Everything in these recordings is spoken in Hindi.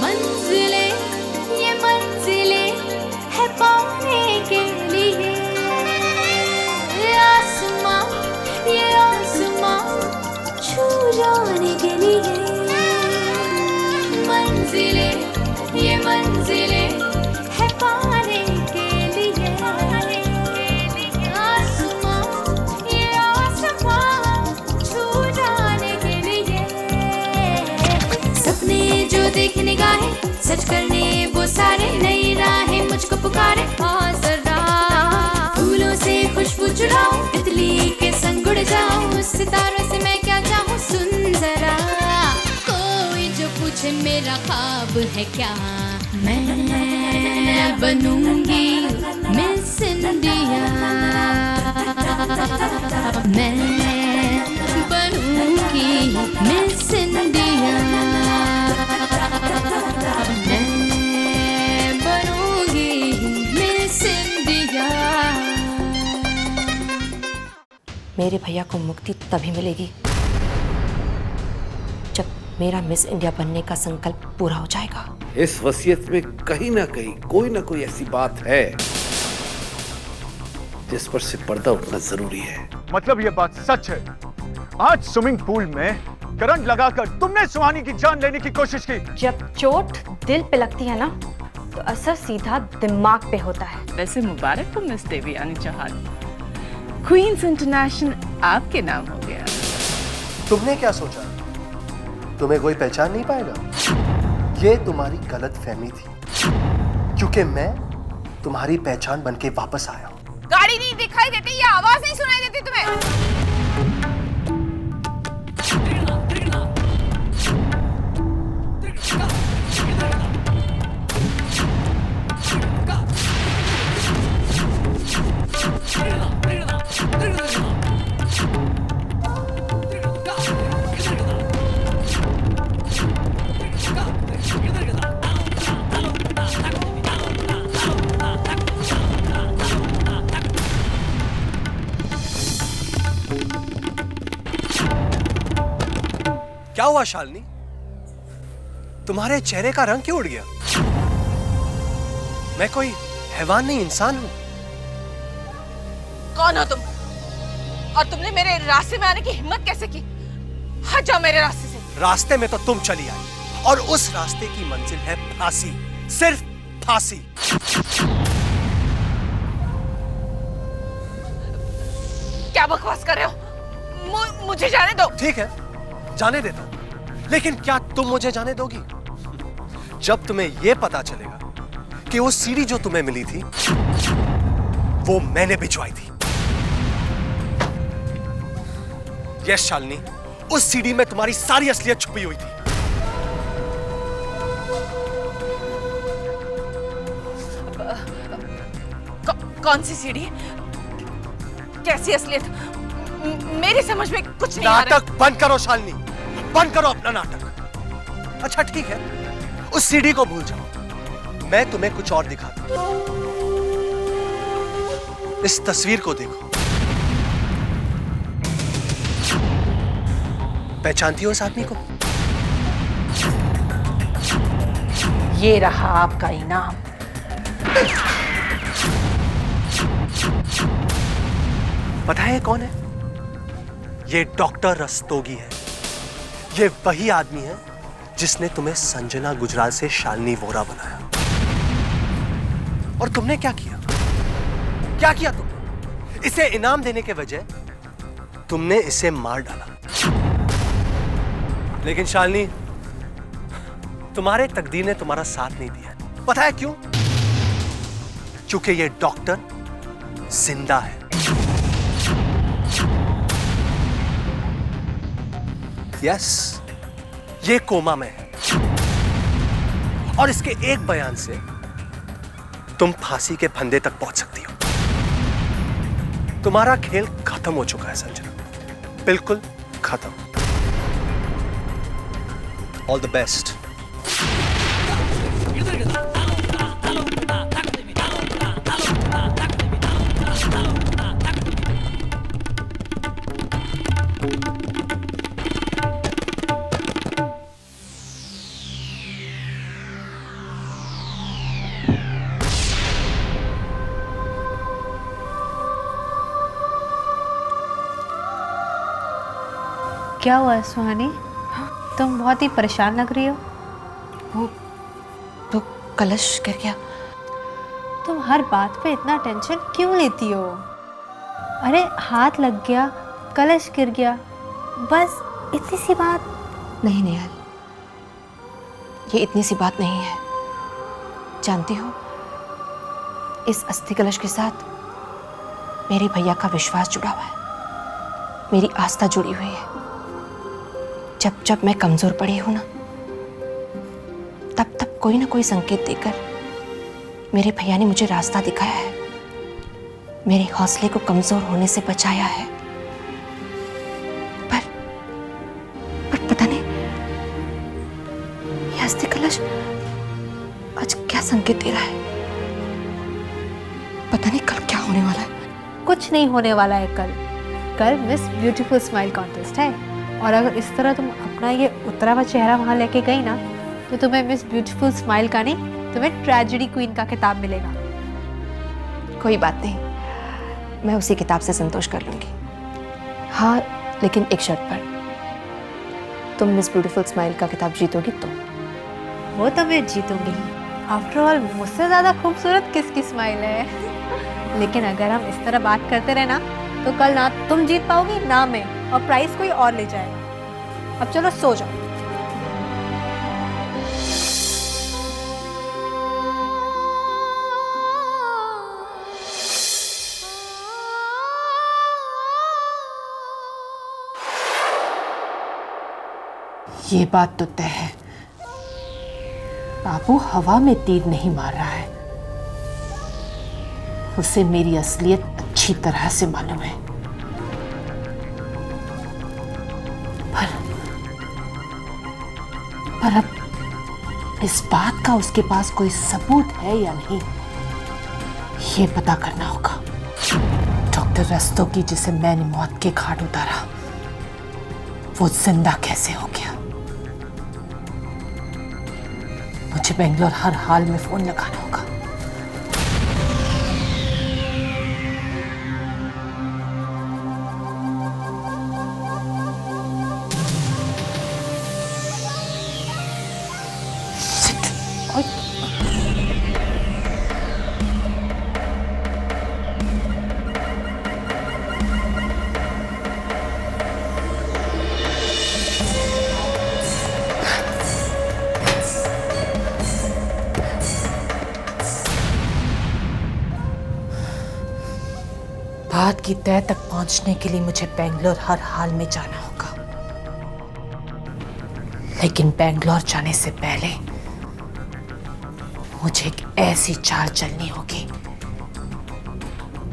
मंजिले ये मंजिले है पाने के लिए, आसमां ये आसमां छू जाने के लिए। मंजिले ये मंजिले है पाने के लिए, आसमां ये आसमां छू जाने के लिए। सपने जो देख निगाहें सच करने वो सारे, नई राहें मुझको पुकारे। हाँ जरा फूलों से खुशबू चुराऊं, तितली के संग उड़ जाऊं, सितारों से मैं क्या चाहूं। सुन जरा कोई जो पूछे मेरा ख्वाब है क्या, मैं बनूंगी मिस इंडिया, मैं बनूंगी मिस इंडिया, मैं बनूंगी मिस इंडिया। मेरे भैया को मुक्ति तभी मिलेगी जब मेरा मिस इंडिया बनने का संकल्प पूरा हो जाएगा। इस वसीयत में कहीं ना कहीं कोई ना कोई ऐसी बात है जिस पर से पर्दा उठना जरूरी है। मतलब ये बात सच है? आज स्विमिंग पूल में करंट लगाकर तुमने सुहानी की जान लेने की कोशिश की। जब चोट दिल पे लगती है ना तो असर सीधा दिमाग पे होता है। वैसे मुबारक हो miss Devyani Chauhan, queens international आपके नाम हो गया। तुमने क्या सोचा तुम्हें कोई पहचान नहीं पाएगा? ये तुम्हारी गलत फहमी थी, क्योंकि मैं तुम्हारी पहचान बनके वापस आया हूँ। गाड़ी नहीं दिखाई देती या आवाज नहीं सुनाई देती तुम्हें? क्या हुआ शालिनी? तुम्हारे चेहरे का रंग क्यों उड़ गया? मैं कोई हैवान नहीं, इंसान हूं। कौन हो तुम? और तुमने मेरे रास्ते में आने की हिम्मत कैसे की? हट जाओ मेरे रास्ते से। रास्ते में तो तुम चली आई और उस रास्ते की मंजिल है फांसी, सिर्फ फांसी। क्या बकवास कर रहे हो? मुझे जाने दो। ठीक है, जाने देता हूं, लेकिन क्या तुम मुझे जाने दोगी? जब तुम्हें यह पता चलेगा कि वो सीढ़ी जो तुम्हें मिली थी वो मैंने भिजवाई थी। यस शालिनी, उस सीढ़ी में तुम्हारी सारी असलियत छुपी हुई थी। कौन सी सीढ़ी? कैसी असलियत? मेरी समझ में कुछ नहीं आ रहा। नाटक बंद करो शालिनी, बंद करो अपना नाटक। अच्छा ठीक है, उस सीढ़ी को भूल जाओ, मैं तुम्हें कुछ और दिखाता हूं। इस तस्वीर को देखो, पहचानती हो इस आदमी को? ये रहा आपका इनाम। पता है ये कौन है? ये डॉक्टर रस्तोगी है। ये वही आदमी है जिसने तुम्हें संजना गुजराल से शालिनी वोरा बनाया। और तुमने क्या किया? क्या किया तुमने? इसे इनाम देने के बजाय तुमने इसे मार डाला। लेकिन शालिनी, तुम्हारे तकदीर ने तुम्हारा साथ नहीं दिया। पता है क्यों? क्योंकि ये डॉक्टर जिंदा है। यस, ये कोमा में है और इसके एक बयान से तुम फांसी के फंदे तक पहुंच सकती हो। तुम्हारा खेल खत्म हो चुका है संजना, बिल्कुल खत्म। All the best. क्या हुआ सुहानी? तुम बहुत ही परेशान लग रही हो। वो कलश गिर गया। तुम हर बात पे इतना टेंशन क्यों लेती हो? अरे हाथ लग गया, कलश गिर गया, बस इतनी सी बात। नहीं नेहल, ये इतनी सी बात नहीं है। जानती हो, इस अस्थि कलश के साथ मेरे भैया का विश्वास जुड़ा हुआ है, मेरी आस्था जुड़ी हुई है। जब जब मैं कमजोर पड़ी हूं ना, तब तब कोई ना कोई संकेत देकर मेरे भैया ने मुझे रास्ता दिखाया है, मेरे हौसले को कमजोर होने से बचाया है। पर पता नहीं ये अस्थि कलश आज क्या संकेत दे रहा है। पता नहीं कल क्या होने वाला है। कुछ नहीं होने वाला है कल मिस ब्यूटीफुल स्माइल कॉन्टेस्ट है, और अगर इस तरह तुम अपना ये उतरा हुआ चेहरा वहां लेके गई ना, तो तुम्हें मिस ब्यूटीफुल स्माइल का नहीं, तुम्हें ट्रेजेडी क्वीन का खिताब मिलेगा। कोई बात नहीं, मैं उसी किताब से संतोष कर लूंगी। हाँ, लेकिन एक शर्त पर। तुम मिस ब्यूटीफुल स्माइल का खिताब जीतोगी तो। वो तो मैं जीतूंगी। आफ्टर ऑल मुझसे ज्यादा खूबसूरत किसकी स्माइल है। लेकिन अगर हम इस तरह बात करते रहे ना, तो कल ना तुम जीत पाओगी ना मैं, और प्राइस कोई और ले जाएगा। अब चलो सो जाओ। ये बात तो तय है, बाबू हवा में तीर नहीं मार रहा है। उसे मेरी असलियत अच्छी तरह से मालूम है। पर अब इस बात का उसके पास कोई सबूत है या नहीं, ये पता करना होगा। डॉक्टर रस्तोगी, जिसे मैंने मौत के घाट उतारा, वो जिंदा कैसे हो गया? मुझे बेंगलोर हर हाल में फोन लगाना होगा। बात की तह तक पहुंचने के लिए मुझे बेंगलोर हर हाल में जाना होगा, लेकिन बेंगलोर जाने से पहले मुझे एक ऐसी चाल चलनी होगी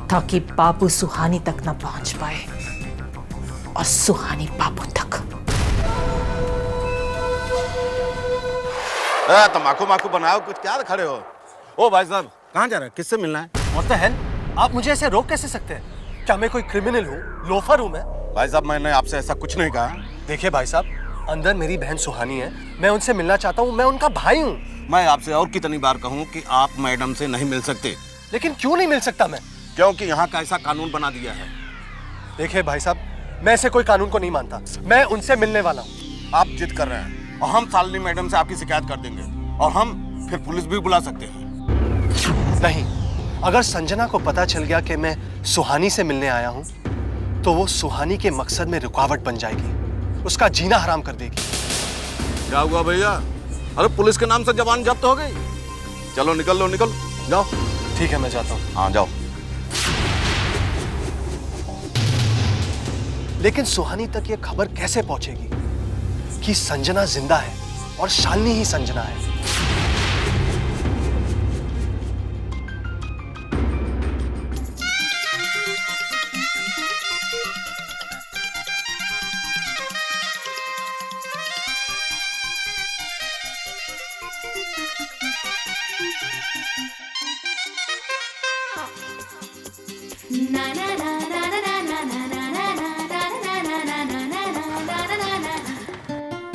ताकि बाबू सुहानी तक न पहुंच पाए और सुहानी बाबू तक। तम्बाकू माकू बनाओ, कुछ क्या खड़े हो? ओ भाई साहब, कहाँ जा रहे हैं? किससे मिलना है? मोस्तहन, आप मुझे ऐसे रोक कैसे सकते हैं? क्या मैं कोई क्रिमिनल हूँ, लोफर हूँ मैं? भाई साहब, मैंने आपसे ऐसा कुछ नहीं कहा। देखिए भाई साहब, अंदर मेरी बहन सुहानी है, मैं उनसे मिलना चाहता हूँ, मैं उनका भाई हूँ। मैं आपसे और कितनी बार कहूँ कि आप मैडम से नहीं मिल सकते। लेकिन क्यों नहीं मिल सकता मैं? क्योंकि यहाँ का ऐसा कानून बना दिया है। देखिए भाई साहब, मैं ऐसे कोई कानून को नहीं मानता, मैं उनसे मिलने वाला हूँ। आप जिद कर रहे हैं और हम शालिनी मैडम से आपकी शिकायत कर देंगे और हम फिर पुलिस भी बुला सकते हैं। नहीं, अगर संजना को पता चल गया कि मैं सुहानी से मिलने आया हूँ, तो वो सुहानी के मकसद में रुकावट बन जाएगी, उसका जीना हराम कर देगी। क्या हुआ भैया? अरे पुलिस के नाम से जवान जब्त हो गई। चलो निकल लो, निकल जाओ। ठीक है, मैं जाता हूँ। हाँ जाओ। लेकिन सुहानी तक ये खबर कैसे पहुंचेगी कि संजना जिंदा है और शालिनी ही संजना है?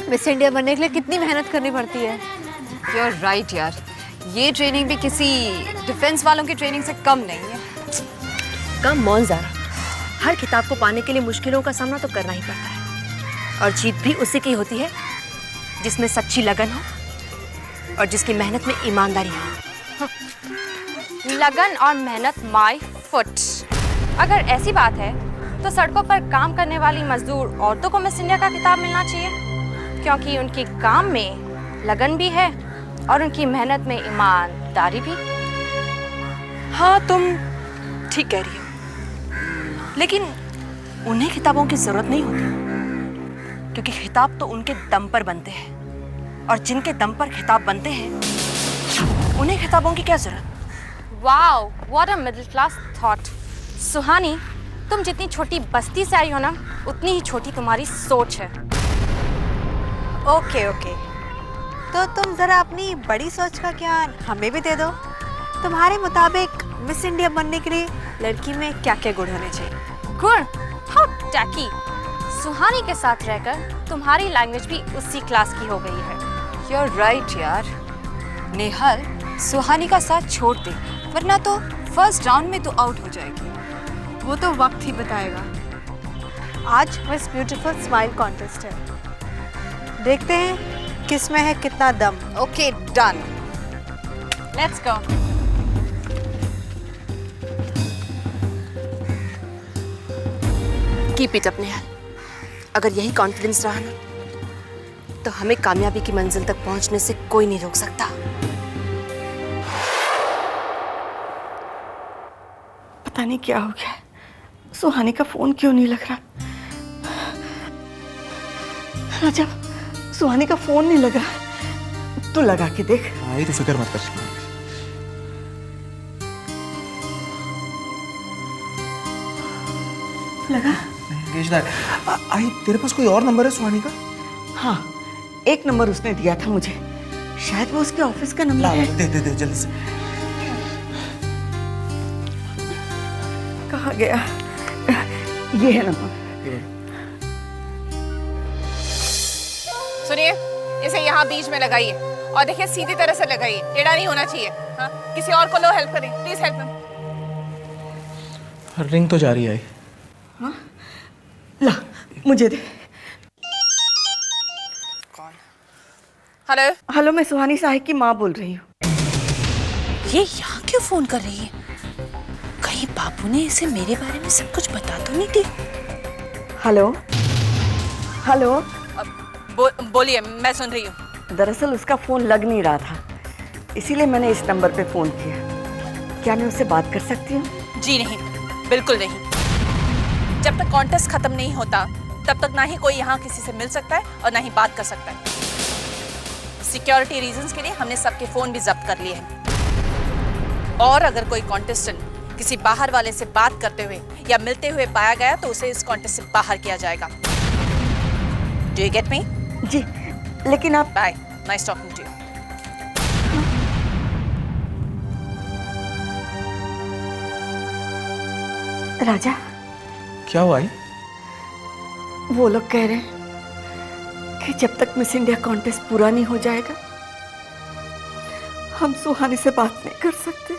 मिस इंडिया बनने के लिए कितनी मेहनत करनी पड़ती है। You're right यार, ये ट्रेनिंग भी किसी डिफेंस वालों की ट्रेनिंग से कम नहीं है। कम ऑन ज़ारा, हर किताब को पाने के लिए मुश्किलों का सामना तो करना ही पड़ता है। और जीत भी उसी की होती है जिसमें सच्ची लगन हो और जिसकी मेहनत में ईमानदारी हो। लगन और मेहनत माय फुट। अगर ऐसी बात है तो सड़कों पर काम करने वाली मजदूर औरतों को मिस इंडिया का खिताब मिलना चाहिए, क्योंकि उनके काम में लगन भी है और उनकी मेहनत में ईमानदारी भी। हाँ, तुम ठीक कह रही हो, लेकिन उन्हें खिताबों की जरूरत नहीं होती, क्योंकि खिताब तो उनके दम पर बनते हैं, और जिनके दम पर खिताब बनते हैं उन्हें खिताबों की क्या जरूरत। Wow, what a middle class thought. Suhani, तुम जितनी छोटी बस्ती से आई हो ना, उतनी ही छोटी तुम्हारी सोच है। ओके ओके, तो तुम जरा अपनी बड़ी सोच का ज्ञान हमें भी दे दो। तुम्हारे मुताबिक मिस इंडिया बनने के लिए लड़की में क्या क्या गुण होने चाहिए? गुण? How tacky. सुहानी के साथ रहकर तुम्हारी लैंग्वेज भी उसी क्लास की हो गई है। You're right यार। नेहल, सुहानी का साथ छोड़ दे, वरना तो फर्स्ट राउंड में तो आउट हो जाएगी। वो तो वक्त ही बताएगा। आज मिस ब्यूटीफुल स्माइल कॉन्टेस्ट है, देखते हैं किस में है कितना दम। Okay, done. Let's go. Keep it up Nehal. अगर यही कॉन्फिडेंस रहा ना, तो हमें कामयाबी की मंजिल तक पहुंचने से कोई नहीं रोक सकता। पता नहीं क्या हो गया, सुहानी का फोन क्यों नहीं लग रहा। राजा, सुहानी का फोन नहीं लग रहा, तू लगा के देख। आई तो फिक्र मत कर। लगा? आई, तेरे पास कोई और नंबर है सुहानी का? हाँ, एक नंबर उसने दिया था मुझे, शायद वो उसके ऑफिस का नंबर है। दे जल्दी से। कहाँ गया? ये है नंबर। सुनिए, इसे यहाँ बीच में लगाइए और देखिए सीधी तरह से लगाइए, टेढ़ा नहीं होना चाहिए। हाँ, किसी और को लो हेल्प करें, प्लीज हेल्प हिम। रिंग तो जा रही है। हाँ, ला मुझे दे। कौन? हेलो हेलो, मैं सुहानी साहिब की माँ बोल रही हूँ। ये यहाँ क्यों फोन कर रही है? कहीं बाबू ने इसे मेरे बारे में सब कुछ बता तो नहीं दी? हेलो हेलो, बोलिए, मैं सुन रही हूँ। दरअसल उसका फोन लग नहीं रहा था, इसीलिए मैंने इस नंबर पे फोन किया। क्या मैं उससे बात कर सकती हूँ? जी नहीं, बिल्कुल नहीं। जब तक कॉन्टेस्ट खत्म नहीं होता तब तक ना ही कोई यहाँ किसी से मिल सकता है और ना ही बात कर सकता है। सिक्योरिटी रीजंस के लिए हमने सबके फोन भी जब्त कर लिए हैं, और अगर कोई कॉन्टेस्टेंट किसी बाहर वाले से बात करते हुए या मिलते हुए पाया गया तो उसे इस कॉन्टेस्ट से बाहर किया जाएगा। Do you get me? जी, लेकिन आप। Bye, nice talking to you. Raja, क्या हुआ? वो लोग कह रहे हैं कि जब तक मिस इंडिया कॉन्टेस्ट पूरा नहीं हो जाएगा हम सुहानी से बात नहीं कर सकते।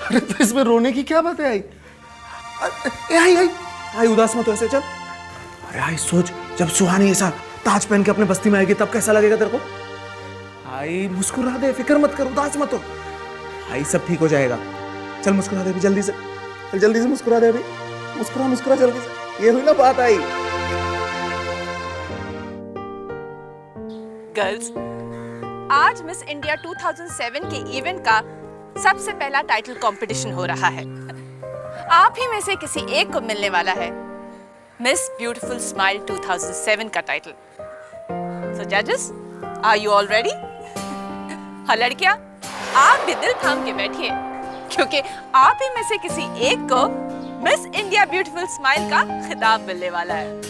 अरे तो इसमें रोने की क्या बात है? आई उदास मत हो ऐसे, चल। अरे आई, सोच, जब सुहानी ऐसा ताज पहन के अपने बस्ती में आएगी तब कैसा लगेगा तेरे को? आई मुस्कुरा दे, फिक्र मत कर, उदास मत हो। आई सब ठीक हो जाएगा। चल मुस्कुरा दे अभी, जल्दी से, चल जल्दी से मुस्कुरा दे अभी। मुस्कुरा जल्दी से। ये हुई ना बात आई। गर्ल्स, आज मिस इंडिया 2007 के इवेंट का सबसे पहला टाइटल कंपटीशन हो रहा है। आप ही में से किसी एक को मिलने वाला है मिस ब्यूटीफुल स्माइल 2007 का टाइटल। सो जजेस, आर यू ऑल रेडी? हाँ लड़कियां, आप भी दिल थाम के बैठिए, क्योंकि आप ही में से किसी एक को मिस इंडिया ब्यूटीफुल स्माइल का खिताब मिलने वाला है।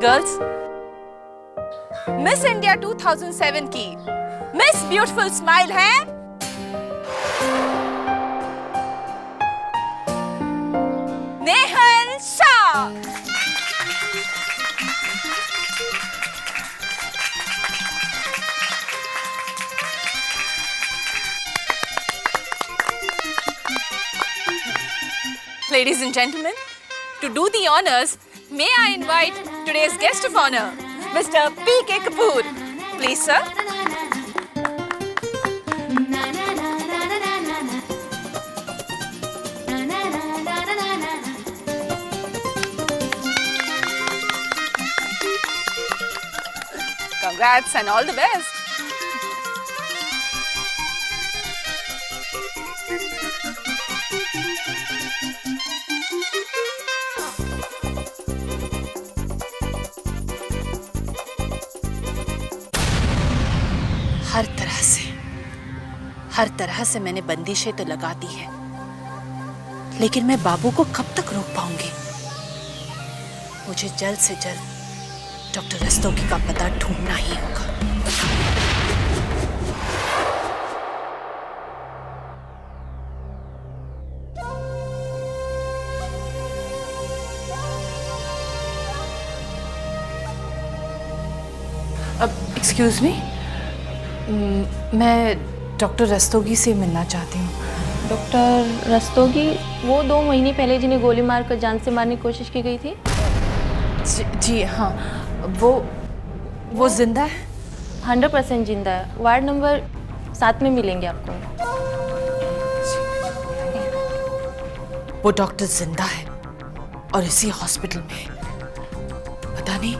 गर्ल्स, मिस इंडिया 2007 की मिस ब्यूटीफुल स्माइल है Nehal Shah. Ladies and gentlemen, to do the honors, may I invite today's guest of honor, Mr. P.K. Kapoor. Please, sir. Congrats and all the best. हर तरह से मैंने बंदिशें तो लगा दी है, लेकिन मैं बाबू को कब तक रोक पाऊंगी? मुझे जल्द से जल्द डॉक्टर रस्तोगी का पता ढूंढना ही होगा। अब एक्सक्यूज मी, मैं डॉक्टर रस्तोगी से मिलना चाहती हूँ। डॉक्टर रस्तोगी, वो 2 महीने पहले जिन्हें गोली मारकर जान से मारने की कोशिश की गई थी? जी हाँ, वो जिंदा है? 100% जिंदा है। वार्ड नंबर 7 में मिलेंगे आपको। वो डॉक्टर जिंदा है और इसी हॉस्पिटल में। पता नहीं,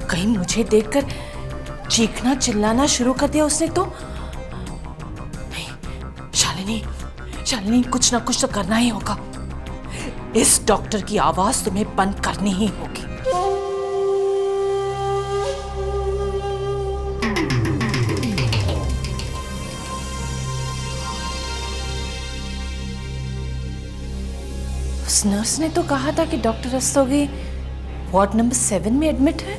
कहीं मुझे देखकर चीखना चिल्लाना शुरू कर दिया उसने तो। शालिनी, कुछ ना कुछ तो करना ही होगा। इस डॉक्टर की आवाज तुम्हें बंद करनी ही होगी। उस नर्स ने तो कहा था कि डॉक्टर रस्तोगी वार्ड नंबर 7 में एडमिट है,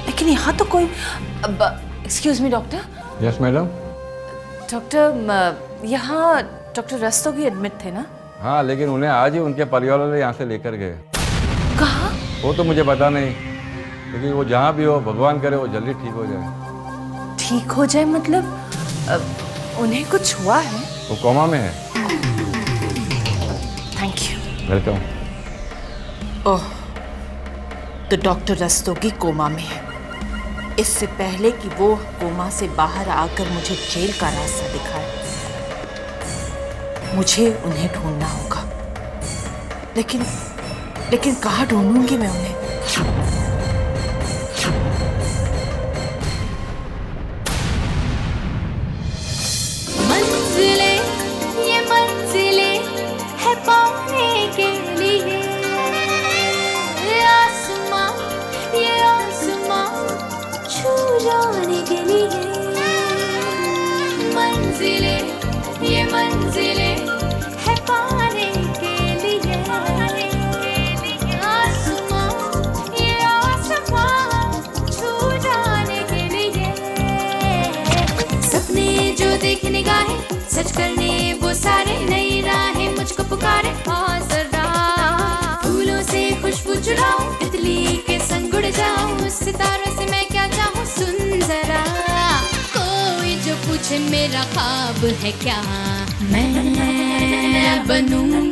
लेकिन यहाँ तो कोई। Excuse me doctor. Yes madam. Doctor, यहाँ डॉक्टर रस्तोगी एडमिट थे ना? हाँ, लेकिन उन्हें आज ही उनके परिवार वाले यहाँ से लेकर गए। कहाँ? वो तो मुझे पता नहीं, लेकिन वो जहाँ भी हो, भगवान करे वो जल्दी ठीक हो जाए। ठीक हो जाए मतलब उन्हें कुछ हुआ है? वो कोमा में है। Thank you. वेलकम। ओह, तो डॉक्टर रस्तोगी कोमा में है। इससे पहले कि वो कोमा से बाहर आकर मुझे जेल का रास्ता दिखाए, मुझे उन्हें ढूंढना होगा। लेकिन कहाँ ढूंढूंगी मैं उन्हें? मंजिलें, ये मंजिलें है पाने के लिए, ये आसमां छू जाने के लिए। मंजिलें, ये मंजिलें है पाने के लिए, आसमां छू जाने के लिए। सपने जो देख निगाहें सच करने वो सारे, नई राहें मुझको पुकारे। हाँ जरा फूलों से खुशबू चुराऊं, तितली के संग उड़ जाऊं, सितारों से मैं क्या चाहूं। सुन जरा, कोई जो पूछे मेरा ख्वाब है क्या, मैं बनूं